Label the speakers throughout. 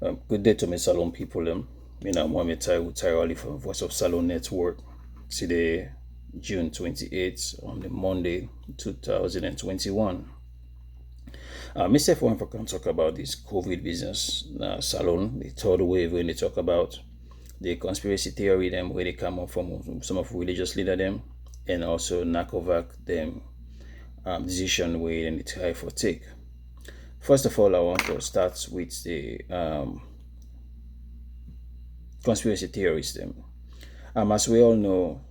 Speaker 1: Good day to my salon people. Mohammed Tyrali from Voice of Salon Network. Today, June 28th, on the Monday, 2021. Myself, one for can talk about this COVID business salon, the third wave when they talk about the conspiracy theory, them where they come up from some of religious leader them, and also NACOVERC them decision where they try for take. First of all, I want to start with the conspiracy theorists. As we all know,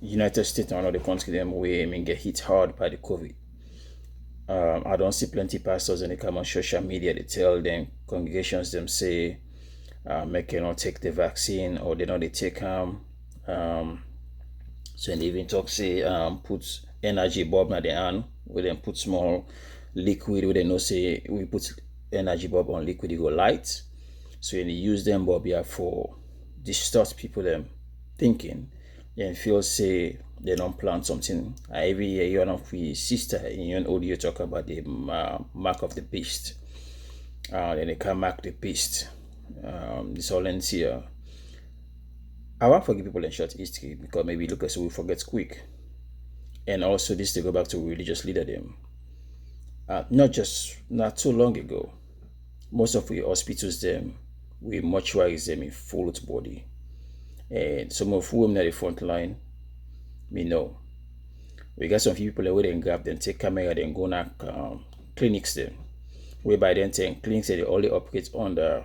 Speaker 1: United States and other countries them we get hit hard by the COVID. I don't see plenty pastors and they come on social media. They tell them congregations them say make you not take the vaccine or they know they take so they even talk say put energy bulb na the hand we then put small liquid we they know say we put energy bulb on liquid it go light. So when you use them bulb here for distort people them thinking and feel say they don't plan something. Every year you know we sister in your audio talk about the mark of the beast. Then they can mark the beast. This all ends here. I want to forgive people in short history because maybe look as we forget quick. And also this to go back to religious leader them. Not too long ago, most of the hospitals them we mortuaries them in full body. And some of whom at the front line, me know. We got some people that they grab them, take camera, then go knock clinics them. Whereby then saying clinics they only operate on the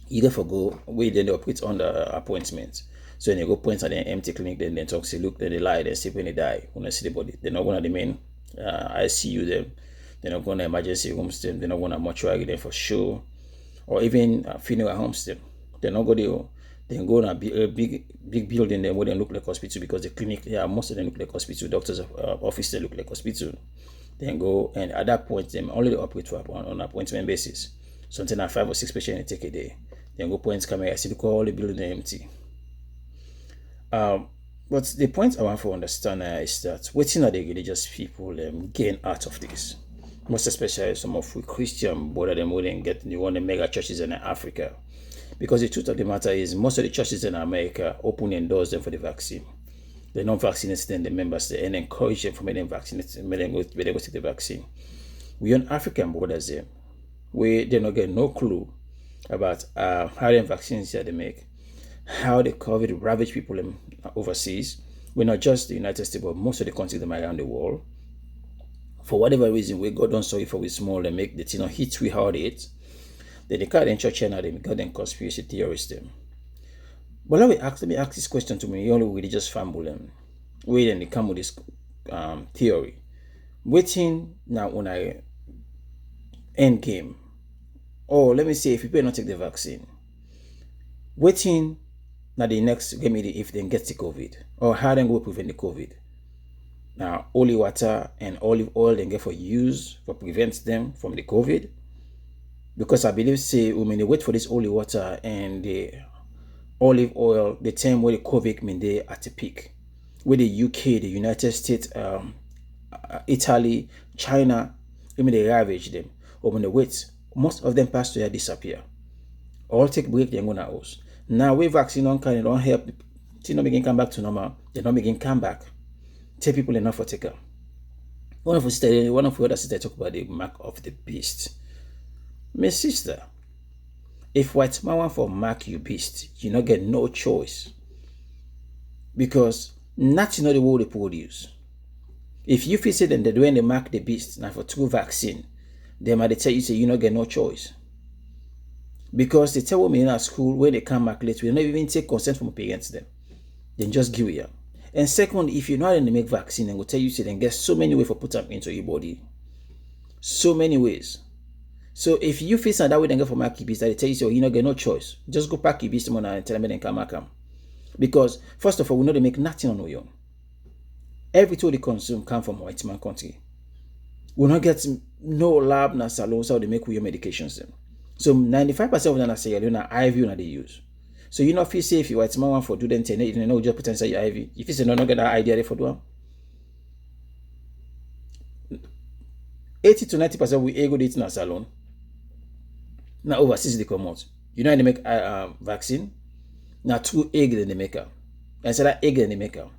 Speaker 1: either for go we then they operate on the appointment. So when they go point at the empty clinic, then they talk say look, then they lie, they see when they die, when they see the body. They're not gonna the main ICU them, they're not gonna emergency rooms them, they're not gonna mortuary them for sure. Or even funeral homes them. They're not gonna then go to a big building then where they look like hospital because the clinic most of them look like hospital, doctors office they look like hospital. Then go and at that point them only they operate on appointment basis. Something like 5 or 6 patients they take a day. Then go point camera, see look all the building empty. But the point I want to understand is that waiting at the religious people gain out of this. Most especially some of we Christian brother them wouldn't get the one of the mega churches in Africa. Because the truth of the matter is most of the churches in America open and doors them for the vaccine. They don't vaccinate them, the members there, and encourage them for making them vaccinate, make them go take the vaccine. We on African brothers them, we they not get no clue about how them vaccines that they make, how the COVID ravage people overseas. We're not just the United States, but most of the countries them around the world. For whatever reason, we God don't sorry for we small and make the thing hit we hard it. Then they call them church and they got them conspiracy theorists them. But let me ask this question to me, only religious family them. Wait and they come with this theory. Waiting now on I end game. Or let me say if people not take the vaccine. Waiting now the next game if they get the COVID. Or how they go prevent the COVID. Now holy water and olive oil they get for use for prevent them from the COVID. Because I believe say when they wait for this holy water and the olive oil, the time where the COVID mean they at the peak. Where the UK, the United States, Italy, China, when they ravage them. Or when they wait, most of them pass to disappear. All take break, they're gonna house. Now we vaccine on kind, don't help till not begin come back to normal, they don't begin come back. Tell people enough for taker. One of the other sisters talk about the mark of the beast. My sister, if white man want for mark you beast, you not get no choice. Because nothing not the world they produce. If you feel say them that when they mark the beast now for true vaccine, they might tell you say you not get no choice. Because they tell women in our school when they come back late, we don't even take consent from parents them. Then just give it up. And second, if you're not in the make vaccine, they will tell you say then get so many ways for put them into your body. So many ways. So if you feel that way, then go for mark your beast, they tell you so you not get no choice. Just go pack your beast and tell them then come back. Because first of all, we know they make nothing on our own. Every tool they consume come from white man country. We not get no lab na salons how they make your medications them. So 95% of them are Sierra Leone IV na they use. So you not feel safe if you white man want for do them you know just put inside your IV. If you say no get that idea there for do 80 to 90% we ego date in a salon. Now overseas they come out. You know how they make vaccine? Now 2 egg then they make am. And so that egg then they make am.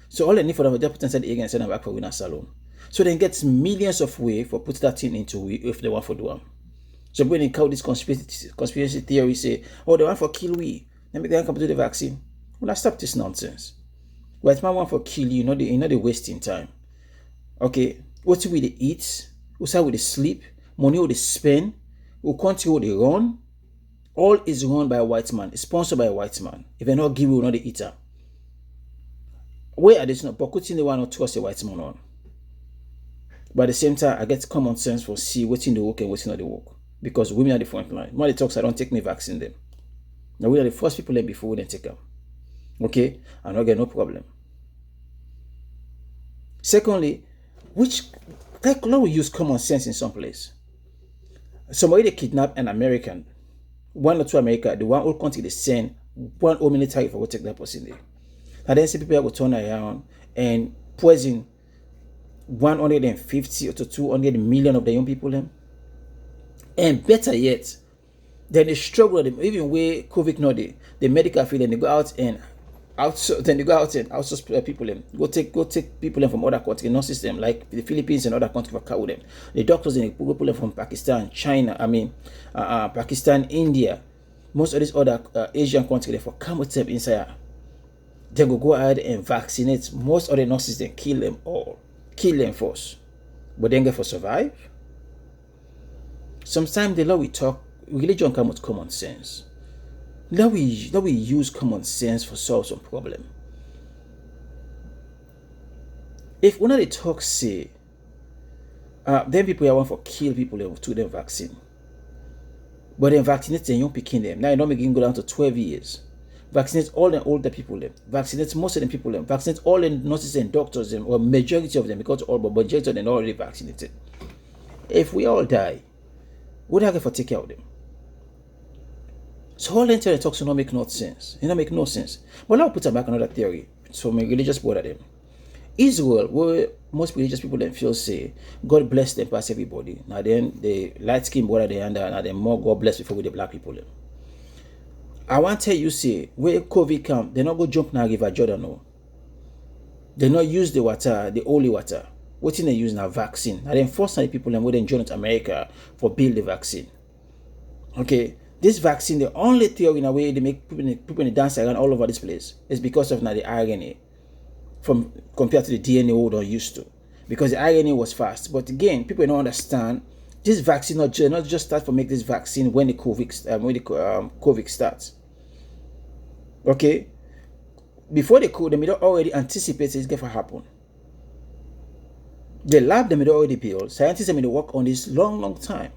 Speaker 1: So all they need for them is just put inside the egg and send them back for winner salon. So they get millions of way for put that thing into we if they want for do them. So when they call this conspiracy theory say, oh, they want for kill we, then make them come to the vaccine. Well, I stop this nonsense. White man want for kill you, you know they wasting time. Okay, what will they eat? What's how will they sleep? Money will they spend? What country will they run? All is run by a white man. It's sponsored by a white man. If they not give you, not the eater. Where are they not? But couldn't they want to trust a white man on? But at the same time, I get common sense for see what's in the work and what's not the work. Because women are the front line. When they talk, I don't take me vaccine them. Now we are the first people there before we then take them. Okay? And I get no problem. Secondly, like we use common sense in some place. Somebody they kidnap an American, 1 or 2 America, the one whole country they send 1 whole military for go take that person there. And then see people will turn around and poison 150 to 200 million of the young people them. And better yet, then they struggle them even where COVID not the medical field, and they go out and outsource people them. Go take people them from other countries, not system like the Philippines and other countries for cover them. The doctors and they people them from Pakistan, China, Pakistan, India, most of these other Asian countries they for come with them inside. They go ahead and vaccinate most of the nurses, then kill them all. Kill them first. But then get for survive. Sometimes the law we talk, religion comes with common sense. Now we use common sense for solve some problem. If one of the talks say, then people want for kill people to them vaccine. But then vaccinate the young picking them. Now you don't make it go down to 12 years. Vaccinate all the older people them. Vaccinate most of the people them. Vaccinate all the nurses and doctors them, or majority of them, because all but majority of them already vaccinated. If we all die, what do I get for take care of them? So all the internet talks do not make no sense. It don't make no sense. But now put back another theory. So my religious bother them. Israel, where most religious people then feel say, God bless them past everybody. Now then the light skin bother they under, now then more God bless before with the black people them. I want to tell you, say, where COVID come, they not go jump now River Jordan, no. They not use the water, the holy water. What thing they use now? Vaccine. And then force the people and where they join America for build the vaccine. Okay, this vaccine, the only theory in a way they make people dance around all over this place is because of now the RNA, from compared to the DNA we don't used to, because the RNA was fast. But again, people don't understand. This vaccine not just start for make this vaccine when the COVID starts. Okay, before they could, they may already anticipate it's going to happen. The lab they may already build. Scientists may work on this long time.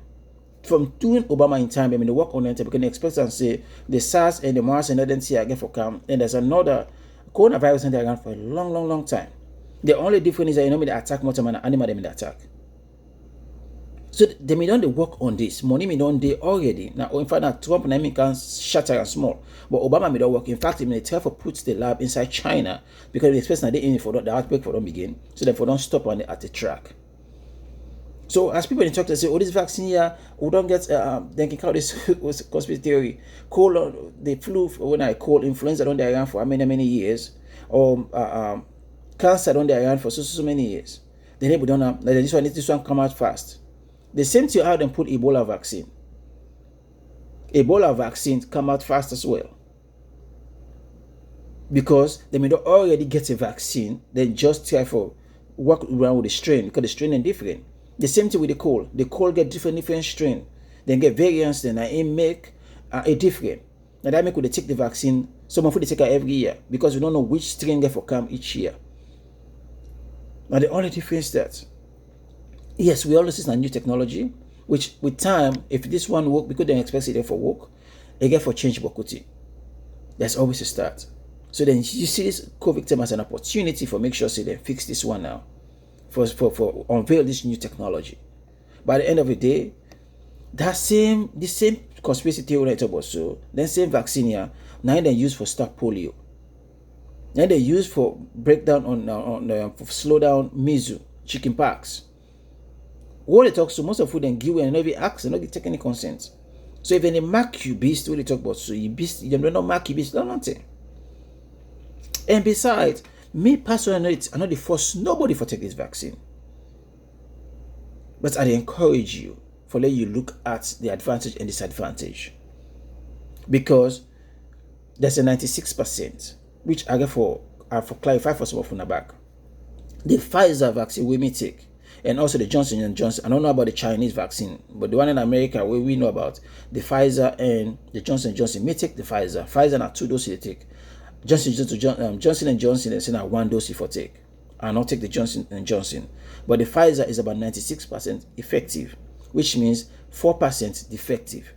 Speaker 1: From doing Obama in time, they may work on it because they expect and say the SARS and the MARS and then see again for come. And there's another coronavirus and they're around for a long time. The only difference is that they attack more time than animal they may attack. So they may don't work on this. Money may don't they already. Now, in fact, now Trump and I can shatter and small. But Obama may don't work. In fact, they may try to put the lab inside China because they expect that they aim for the outbreak for them begin. So therefore don't stop on at the track. So as people in talk, they say, oh, this vaccine here, we don't get they can call this was conspiracy theory. The flu when I call influenza don't they around for many years, or cancer don't they around for so many years. Then they don't have this one come out fast. The same thing how they put Ebola vaccine. Ebola vaccine come out fast as well. Because they may not already get a vaccine, then just try for work around with the strain, because the strain is different. The same thing with the cold. The cold get different strain. Then get variants, then I make a different. And that make when they take the vaccine, some of they take it every year, because we don't know which strain get for come each year. Now the only difference that yes, we always use a new technology, which with time, if this one work, because they expect it for work, they get for change Bokuti. That's always a start. So then you see this COVID time as an opportunity for make sure so they fix this one now. For unveil this new technology. By the end of the day, the same conspiracy theory I talk about, so then same vaccine here, now they use for stop polio. Now they use for breakdown for slow down measles, chicken pox. What they talk so most of food and give and never ask and not take any consent. So if they mark you beast, when they talk about so you beast, them do not mark you beast, no nothing. And besides, me personally, I'm not the first nobody for take this vaccine. But I encourage you for let you look at the advantage and disadvantage. Because there's a 96%, which I get for clarify for some of you back. The Pfizer vaccine we may take, and also the Johnson & Johnson. I don't know about the Chinese vaccine, but the one in America we know about, the Pfizer and the Johnson & Johnson may take the Pfizer. Pfizer are 2 doses they take. Johnson & Johnson is saying 1 dose for take. I'll not take the Johnson & Johnson. But the Pfizer is about 96% effective, which means 4% defective.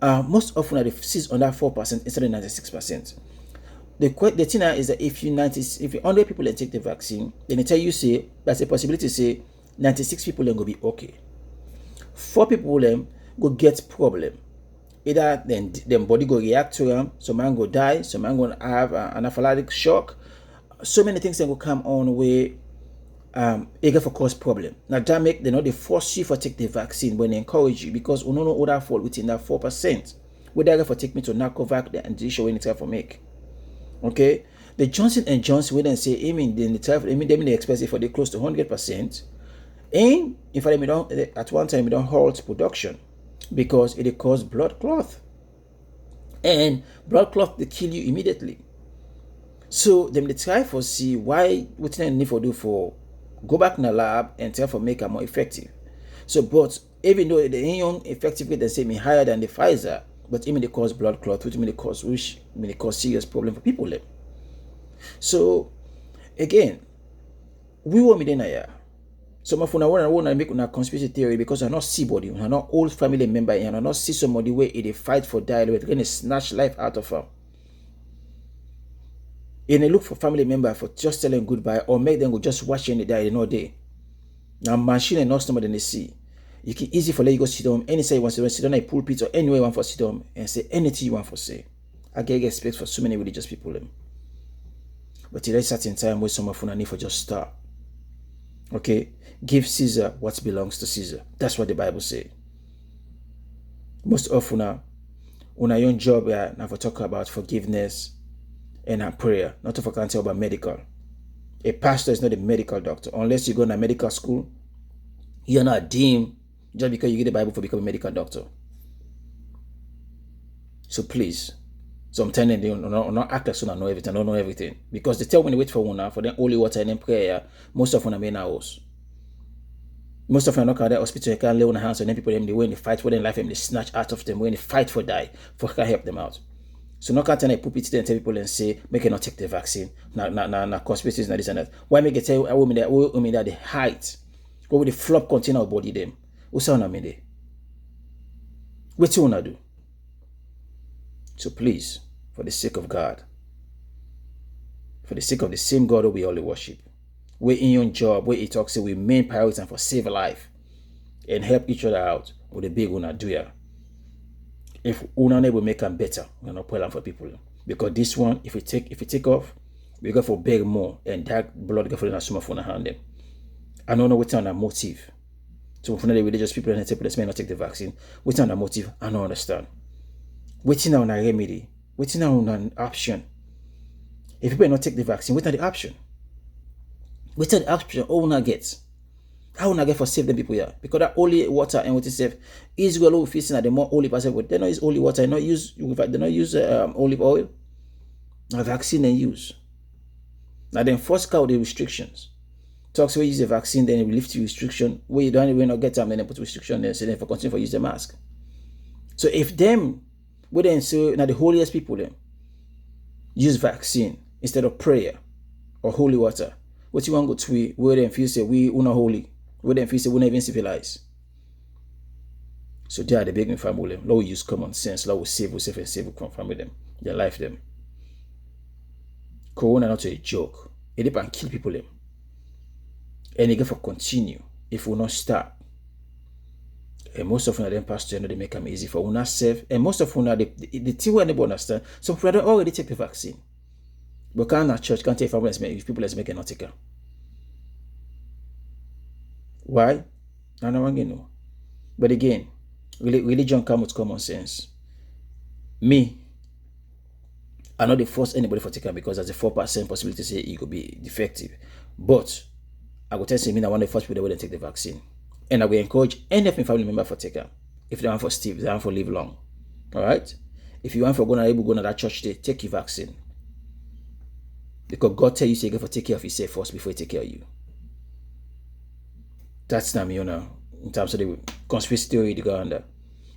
Speaker 1: Most often they cease on that 4% instead of 96%. The thing is that if you 100 people that take the vaccine, then they tell you say there's a possibility say 96 people then go be okay. 4 people then go get problem. Either then them body go react to them, some man go die, some man go have anaphylactic shock. So many things that will come on where it for cause problem. Now that make they force you for take the vaccine when they encourage you, because we don't know what that fall within that 4%. Whether for take me to NACOVERC and the issue when it's for make. Okay, the Johnson & Johnson, we then say, they expect it for the close to 100%. And in fact, at one time, we don't halt production because it cause blood clot. And blood clot, they kill you immediately. So then they try for see why what they need for do for go back in the lab and try for make it more effective. So, but even though the ion effectively they say me higher than the Pfizer, but even they cause blood clot, which mean they cause serious problem for people. So again, we will be there. Some of you want to make a conspiracy theory because I not see body, I not old family member, and I not see somebody where they fight for dialogue, they're going to snatch life out of them. And they look for family member for just telling goodbye or make them go just watching the die no day. Now machine and not somebody they see. You can easy for let you go sit down. Any say you want to sit down a pulpit or anywhere you want for sit down and say anything you want for say. I get respect for so many religious people. But there is certain time where some of you need for just stop. Okay? Give Caesar what belongs to Caesar. That's what the Bible says. Most often on your job now for talk about forgiveness and prayer, not to forget about medical. A pastor is not a medical doctor. Unless you go to medical school, you're not deemed just because you get the Bible for becoming a medical doctor. So please, sometimes they not act like so I know everything, I don't know everything. Because they tell when they wait for one for them holy water and then prayer, most of them are in our house. Most of them not at the hospital, you can't lay on the hands on them people them, they when they fight for their life and they snatch out of them, when they fight for die, for can help them out. So not can't tell pulpit and tell people and say, make it not take the vaccine. Now conspiracies, not this and that. Why make it tell a woman that the height, go with the flop container of body them. What's on me there? What you wanna do? So please, for the sake of God, for the sake of the same God that we all worship, we're in your job, where it talks we main priority and for save life and help each other out with the big one do ya. If una will make them better, we're not pulling for people. Because this one, if we take off, we go for beg more and that blood go for the summer for hand them. I don't know what's on a motive. So for the religious people and the people that may not take the vaccine, what's on a motive, I don't understand. Waiting on a remedy, waiting on an option. If people not take the vaccine, what's the option? What's the option all not get? How will I get for save the people here? Because that holy water and what is safe, Israel will facing at the more holy person, but they not use holy water, they not use olive oil. A vaccine they use. Now then first out the restrictions. Talks where you use the vaccine, then it will lift the restriction. Where you don't even not get them, then they put restriction there, so then for continue for use the mask. So if them, we then say now the holiest people then use vaccine instead of prayer or holy water, what you want to go to where then feel say we are not holy, where then feel say we not even civilized. So they are the begging family. Lord will use common sense, Lord will save yourself and save you from them, their life them. Corona not a joke. It depends kill people them. And they go for continue if we not stop. And most of them pastors they make them easy for we not safe. And most of them the thing we never understand. Some people don't already take the vaccine. But can't church can't take families if people let's make it not take it. Why? I don't want to know. But again, Religion comes with common sense. Me, I not dey force anybody for take am because there's a 4% possibility say it could be defective. But I go tell say me I want the first people that will take the vaccine. And I will encourage any of my family member for take am. If they want for Steve, they want for live long. Alright? If you want for able to go to that church day, take your vaccine. Because God tell you say you for take care of yourself first before he take care of you. That's not me, in terms of the conspiracy theory they go under.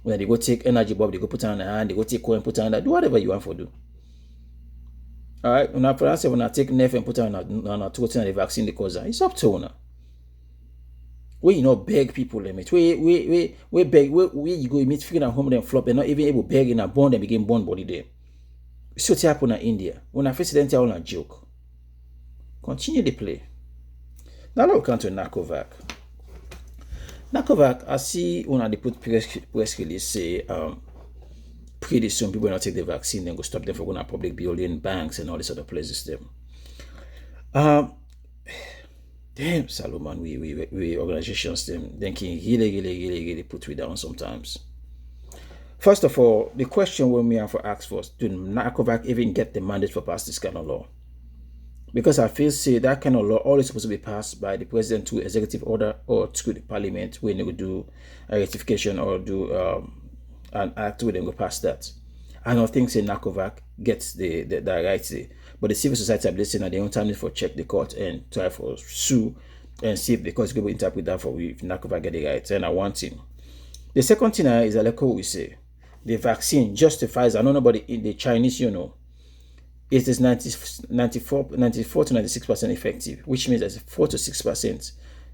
Speaker 1: When they go take energy bulb, they go put on the hand, they go take coin, put on that, do whatever you want for do. Alright, when I take nerve and put on a total the vaccine the cause it's up to una. We beg people limit. We beg where you go meet freaking at home and flop, they're not even able to beg in a bond and begin born body there. So it happen in India. When I face it, on a joke. Continue the play. Now let's come to NACOVERC. NACOVERC, I see when they put press release say pretty soon people will not take the vaccine, then go stop them from going to public building, banks, and all these other places. Them. Damn, Salomon, we organizations them can really put we down sometimes. First of all, the question when we have to ask first, do NACOVERC even get the mandate for pass this kind of law? Because I feel say that kind of law always supposed to be passed by the president through executive order or through the parliament when they would do a ratification or do an act where they go past that. I don't think say NACOVERC gets the rights there. But the civil society are listening at their own time for check the court and try for sue and see if the court is going to interpret that for if NACOVERC get the rights. And I want him. The second thing is like what we say. The vaccine justifies, I know nobody in the Chinese, it is 94 to 96% effective, which means there's 4 to 6%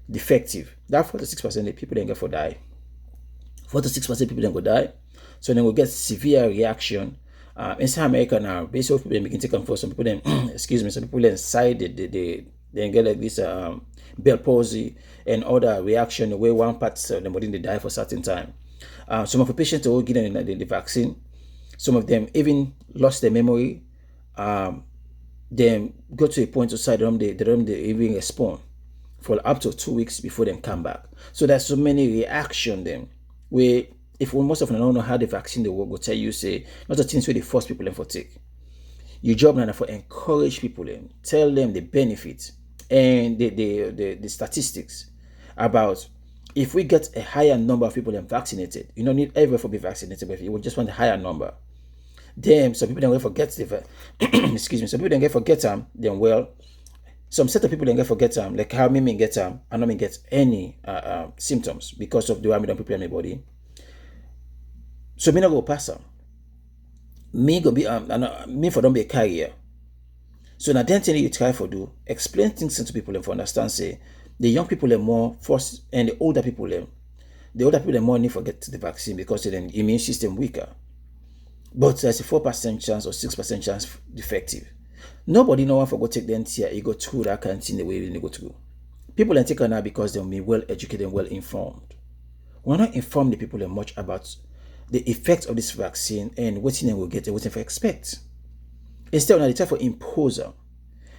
Speaker 1: defective. That 4 to 6% the people then get for die. 4 to 6% people then go die. So then we'll get severe reaction. Inside America now, basically people begin to come for some people then some people then side they get like this bell palsy and other reaction the way one part of them body they die for a certain time. Some of the patients will get the vaccine. Some of them even lost their memory. Then go to a point outside them they even respond for up to 2 weeks before them come back. So there's so many reaction them where if most of them don't know how the vaccine they work, go tell you say not the things where they force people for take. Your job now for encourage people them, tell them the benefits and the statistics about if we get a higher number of people than vaccinated, you don't need ever for be vaccinated, but if you just want a higher number. Then some people don't forget the excuse me, some people don't get forget them, then well, some set of people don't get forget them, like how me get them, I don't get any symptoms because of the way I don't prepare my body. So me not go pass them. Me go be me for don't be a carrier. So now then thing you try for do, explain things to people and for understand say the young people are more forced and the older people are more need to get the vaccine because the immune system weaker. But there's a 4% chance or 6% chance defective. Nobody no one for go take the NTI, you go through that kind of thing the way they go through. People are taken now because they'll be well educated and well informed. We're not informed the people much about the effects of this vaccine and what they will get and what they expect. Instead, they try to impose them.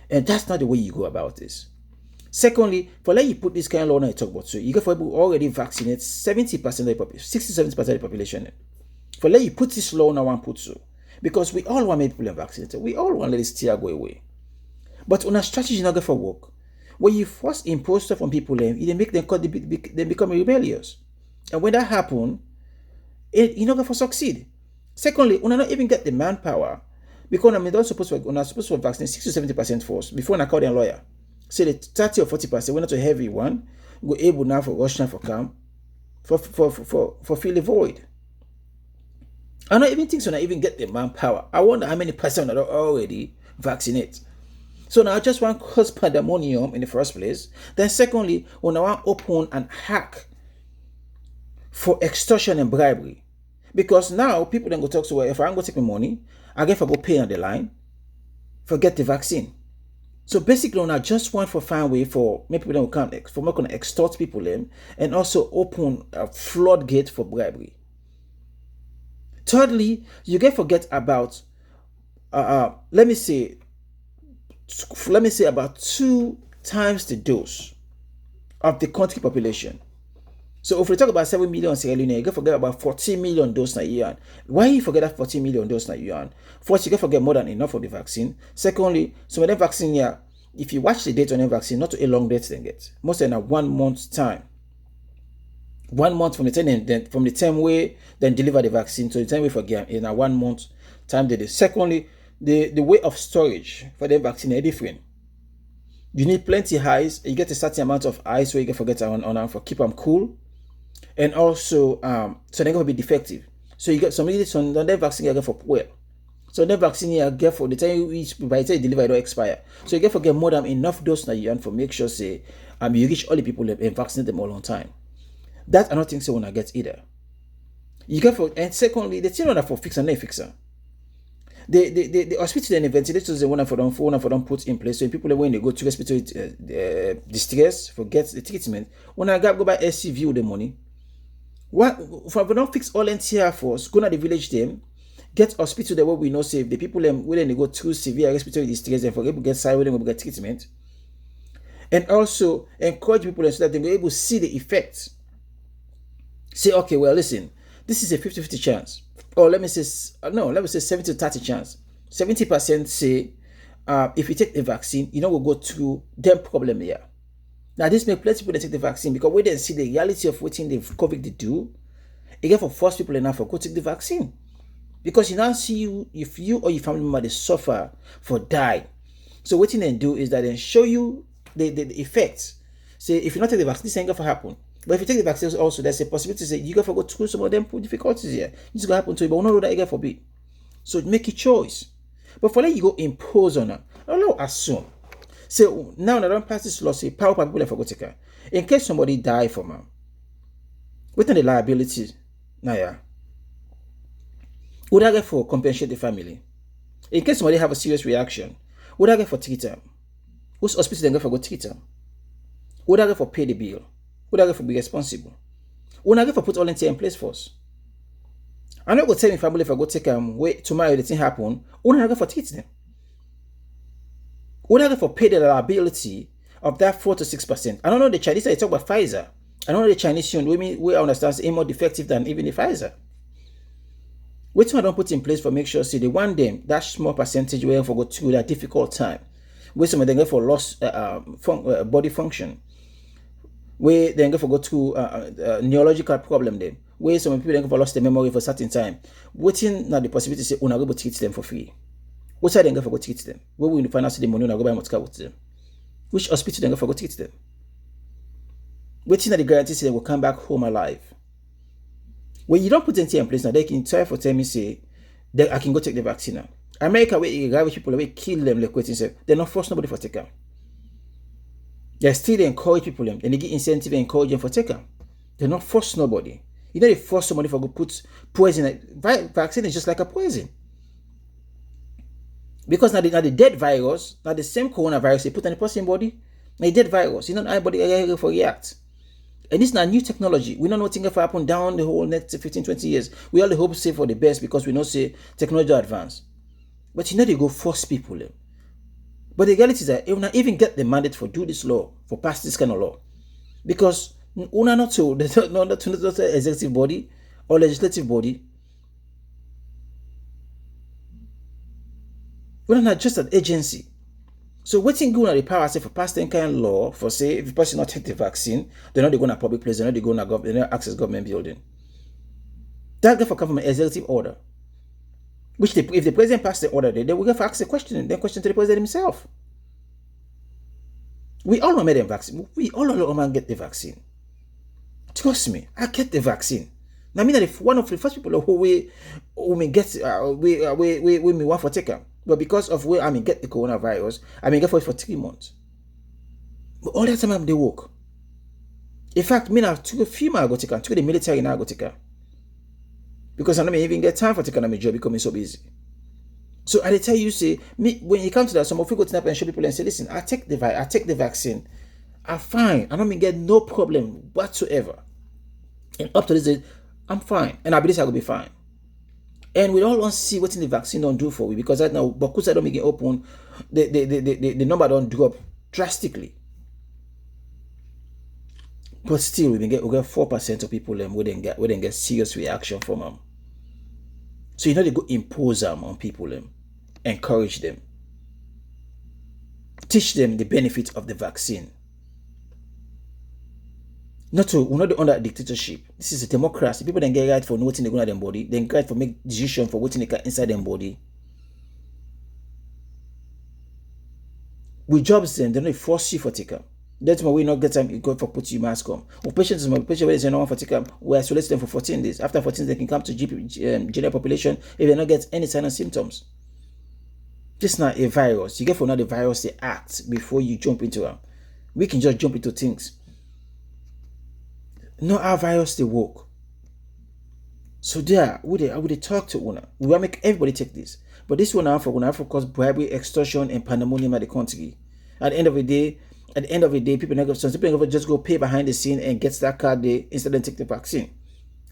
Speaker 1: And that's not the way you go about this. Secondly, for let you put this kind of law on you talk about, so you go for people already vaccinate 70% of the population, 60-70% of the population. For let you put this law on one put so. Because we all want to make people vaccinated. We all want to let this tear go away. But on a strategy not go for work. When you first impose stuff on people, they make them they become rebellious. And when that happens, you're not going to succeed. Secondly, we not even get the manpower because we're not supposed to vaccinate 60-70% first before I call them lawyer. Say the 30 or 40%, we're not a heavy one, we're able now for rush now for come for fill the void. I don't even think so. I even get the manpower. I wonder how many percent are already vaccinate. So now I just want to cause pandemonium in the first place. Then secondly, when I want to open and hack for extortion and bribery. Because now people then go talk to well, if I'm going to take my money, I get for go pay on the line, forget the vaccine. So basically, I just want for find way for maybe people don't come for not going to extort people them and also open a floodgate for bribery. Thirdly, you get forget about let me say about 2 times the dose of the country population. So if we talk about 7 million Sierra Leone, you can forget about 14 million doses na year. Why you forget that 14 million doses na year? First, you can forget more than enough of the vaccine. Secondly, some of the vaccine here, if you watch the date on the vaccine, not a long date they get. Most of them are 1 month time. 1 month from the time we then deliver the vaccine to the time we forget in a 1 month time they do. Secondly, the way of storage for the vaccine is different. You need plenty ice. You get a certain amount of ice where you can forget on for keep them cool. And also, so they're going to be defective. So you get some on the vaccine you get for well. So the vaccine you get for the time by the time you deliver it don't expire. So you get forget more than enough dose now you want for make sure say you reach all the people and vaccinate them all on time. That I don't think so when I get either. You get for and secondly, the thing on that for fix and not fixer. The hospital and the ventilators the one for them put in place. So people when they go to hospital distress for get the treatment. When I go by SCV with the money. What if we don't fix all NTR force, go to the village them, get hospital the way we know save the people them when they go through severe respiratory distress and for able to get side when they get treatment. And also encourage people so that they will able to see the effect. Say, okay, well, listen, this is a 50-50 chance. Or let me say 70-30 chance. 70% say if you take the vaccine, you know we'll go through them problem here. Now, this makes plenty of people take the vaccine because we didn't see the reality of what the COVID did do. Again, for force people enough for go take the vaccine. Because you now see if you or your family member they suffer for die. So what they do is that they show you the effects. Say, if you not take the vaccine, this ain't going to happen. But if you take the vaccines also, there's a possibility to say you got to go through some of them difficulties here. This is going to happen to you, but we don't know that you get for be. So make a choice. But for that, you go impose on them. I don't know, assume. So now I don't pass this law, say power people for go take her. In case somebody die from them, within the liability, now yeah. Would I get for compensate the family? In case somebody have a serious reaction, would I get for treat them? Whose hospital then get for go treat them? Would I get for pay the bill? Would I get for be responsible? Would I get for put all in place for us? I'm not going to tell my family if I go take them, wait tomorrow the thing happen, would I get for treat them? Would I get for pay the liability of that 4 to 6%? I don't know the Chinese, they talk about Pfizer. I don't know the Chinese we understand is more defective than even the Pfizer. Which one I don't put in place for make sure see they want them that small percentage where for go through that difficult time. Where some of them get for lost body function. Where they get for go through neurological problem then. Where some people get for lost their memory for a certain time. Waiting now the possibility to say una go treat them for free. Which side they get for go treat them? Where we find out the money una go buy motka with them? Which hospital they get for go treat them? Waiting that the guarantee say they will come back home alive. When you don't put anything in place now, they can try for tell me say that I can go take the vaccine now. America where you grab people away, kill them like waiting say they're not force nobody for take them. They still encourage people them, and they give incentive and encourage them for take them. They're not force nobody. You know they force somebody for go put poison. Vaccine is just like a poison. Because now the dead virus, now the same coronavirus they put on the person body, now the dead virus, you know everybody for react. And this is not new technology. We don't know what's going to happen down the whole next 15-20 years. We only hope say for the best because we know say technology advance. But you know they go force people. But the reality is that they will not even get the mandate for do this law, for pass this kind of law. Because una not so not executive body or legislative body. We're not just an agency. So waiting good on the power say for pass that kind of law for say if the person not take the vaccine, they're not going to public place, they're not going to they not access government building. That get for come from an executive order. Which if the president passed the order, they will get for ask a question, then question to the president himself. We all made them vaccine. We all get the vaccine. Trust me, I get the vaccine. Now I mean that if one of the first people who may get we may want for take them. But because of where I mean get the coronavirus, I mean get for it for 3 months. But all that time they work. In fact, me now took a female I go take her, took the military now I go take her. Because I don't even get time for taking on my job because I'm so busy. So I tell you, say, me when you come to that, some of you go to snap and show people and say, listen, I take the vaccine, I'm fine. I don't mean get no problem whatsoever. And up to this day, I'm fine. And I believe I will be fine. And we all want to see what the vaccine don't do for we because right now, because I don't make it open, the number don't drop drastically. But still, we get 4% of people we didn't get serious reaction from them. So they go impose them on people encourage them, teach them the benefits of the vaccine. We're not under dictatorship. This is a democracy. People then get right for noting they go in their body, then get right for make decision for what they can inside their body. With jobs then, they don't force you for take up. That's why we not get time you go for put your mask on. Or patients, my patient where they no one for take up, we isolate them for 14 days. After 14 days, they can come to GP, general population if they not get any sign of symptoms. This is not a virus. You get for another virus, they act before you jump into them. We can just jump into things. Not our virus they work. So there, would they talk to una? We will make everybody take this. But this one for cause bribery, extortion, and pandemonium at the country. At the end of the day, people just go pay behind the scene and get that card they instead of take the vaccine.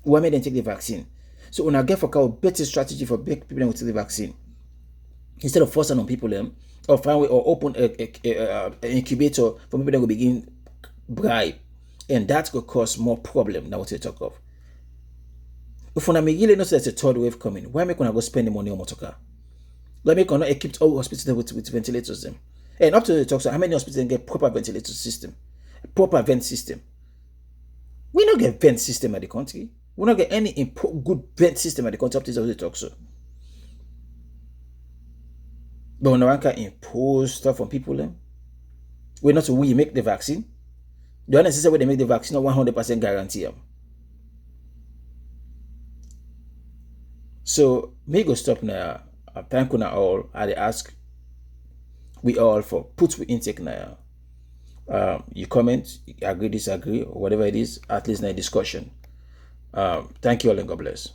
Speaker 1: Why may they take the vaccine? So when I get for a better strategy for big people to take the vaccine. Instead of forcing on people or find way or open an incubator for people that will begin bribe. And that will cause more problem than what you talk of. If when I make you know there's a third wave coming, why am I gonna go spend the money on motorcar? Let me not equip all hospitals with ventilators them. And up to the talk, so how many hospitals get proper ventilator system, proper vent system? We don't get vent system at the country. We don't get any good vent system at the country up to the talk so. But when one can impose stuff on people, we're not we make the vaccine. The unnecessary way they make the vaccine, not 100% guarantee them. So, me go stop now. I thank you all. I ask we all for put we intake now. You comment, you agree, disagree, or whatever it is, at least in a discussion. Thank you all and God bless.